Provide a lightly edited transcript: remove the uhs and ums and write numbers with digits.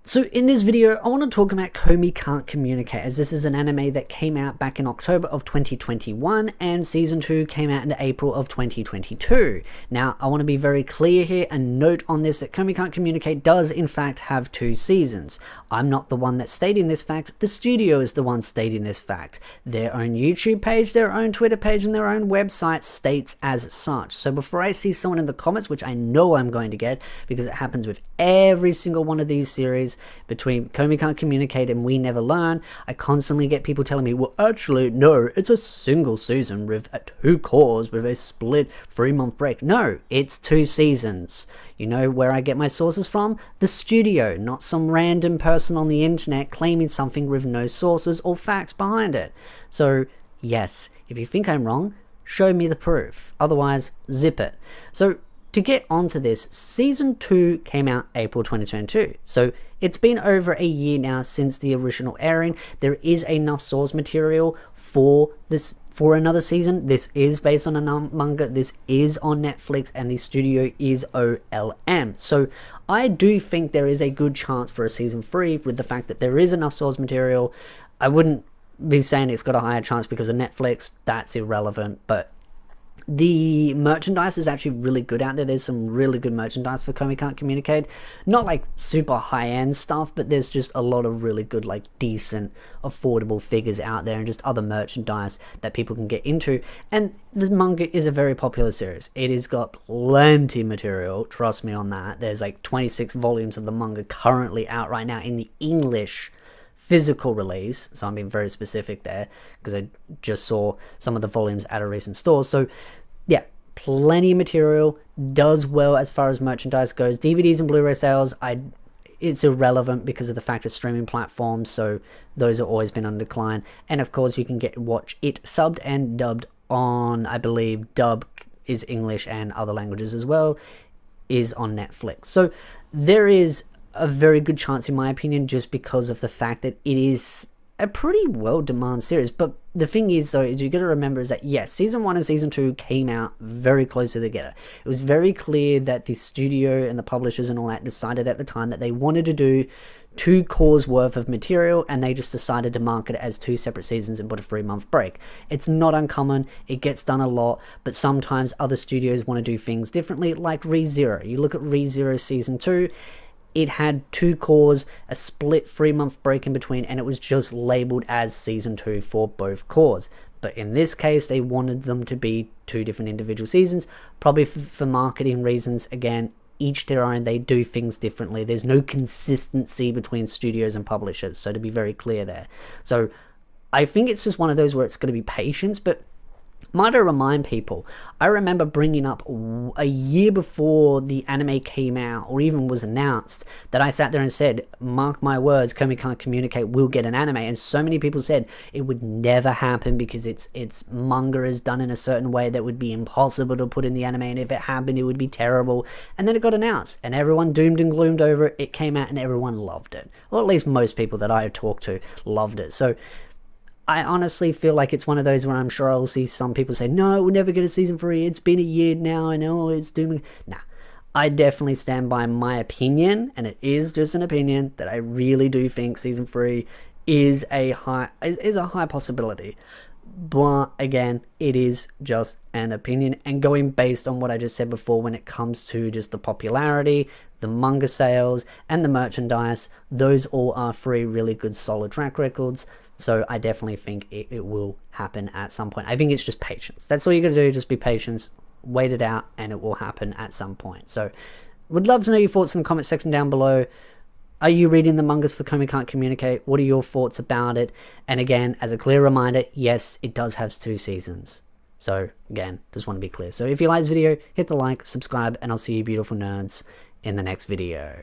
So in this video, I want to talk about Komi Can't Communicate, as this is an anime that came out back in October of 2021 and season 2 came out in April of 2022. Now, I want to be very clear here and note on this that Komi Can't Communicate does in fact have 2 seasons. I'm not the one that's stating this fact, the studio is the one stating this fact. Their own YouTube page, their own Twitter page, and their own website states as such. So before I see someone in the comments, which I know I'm going to get because it happens with every single one of these series, between Komi Can't Communicate and We Never Learn, I constantly get people telling me, well, actually, no, it's a single season with 2 cores with a split 3-month break. No, it's 2 seasons. You know where I get my sources from? The studio, not some random person on the internet claiming something with no sources or facts behind it. So, yes, if you think I'm wrong, show me the proof. Otherwise, zip it. So, to get onto this, season 2 came out April 2022. So it's been over a year now since the original airing. There is enough source material for another season. This is based on a manga. This is on Netflix, and the studio is OLM. So I do think there is a good chance for a season 3 with the fact that there is enough source material. I wouldn't be saying it's got a higher chance because of Netflix. That's irrelevant, but the merchandise is actually really good out there. There's some really good merchandise for Komi Can't Communicate. Not like super high-end stuff, but there's just a lot of really good, like decent, affordable figures out there and just other merchandise that people can get into. And the manga is a very popular series. It has got plenty of material, trust me on that. There's like 26 volumes of the manga currently out right now in the English physical release, so I'm being very specific there because I just saw some of the volumes at a recent store. So yeah, plenty of material, does well as far as merchandise goes. DVDs and Blu-ray sales, it's irrelevant because of the fact of streaming platforms, so those have always been on decline. And of course you can watch it subbed and dubbed on, I believe dub is English and other languages as well, is on Netflix. So there is a very good chance in my opinion, just because of the fact that it is a pretty well-demanded series. But the thing is, though, is you got to remember is that yes, season 1 and season 2 came out very closely together. It was very clear that the studio and the publishers and all that decided at the time that they wanted to do 2 cores worth of material, and they just decided to market it as 2 separate seasons and put a 3-month break. It's not uncommon, it gets done a lot, but sometimes other studios want to do things differently, like Re:Zero. You look at Re:Zero season 2, it had 2 cores, a split 3-month break in between, and it was just labeled as season 2 for both cores. But in this case, they wanted them to be 2 different individual seasons, probably for marketing reasons. Again, each their own, they do things differently. There's no consistency between studios and publishers, so to be very clear there. So I think it's just one of those where it's going to be patience, but might I remind people, I remember bringing up a year before the anime came out or even was announced that I sat there and said, mark my words, Komi Can't Communicate will get an anime. And so many people said it would never happen because its manga is done in a certain way that would be impossible to put in the anime, and if it happened it would be terrible. And then it got announced and everyone doomed and gloomed over it. It came out and everyone loved it, or at least most people that I have talked to loved it. So I honestly feel like it's one of those where I'm sure I'll see some people say, no, we'll never get a season 3, it's been a year now, I know it's dooming. Nah, I definitely stand by my opinion, and it is just an opinion, that I really do think season 3 is a high possibility. But again, it is just an opinion, and going based on what I just said before when it comes to just the popularity, the manga sales, and the merchandise, those all are 3 really good solid track records. So I definitely think it will happen at some point. I think it's just patience. That's all you gotta do, just be patient, wait it out, and it will happen at some point. So would love to know your thoughts in the comment section down below. Are you reading the mangas for Komi Can't Communicate? What are your thoughts about it? And again, as a clear reminder, yes, it does have 2 seasons. So again, just want to be clear. So if you like this video, hit the like, subscribe, and I'll see you beautiful nerds in the next video.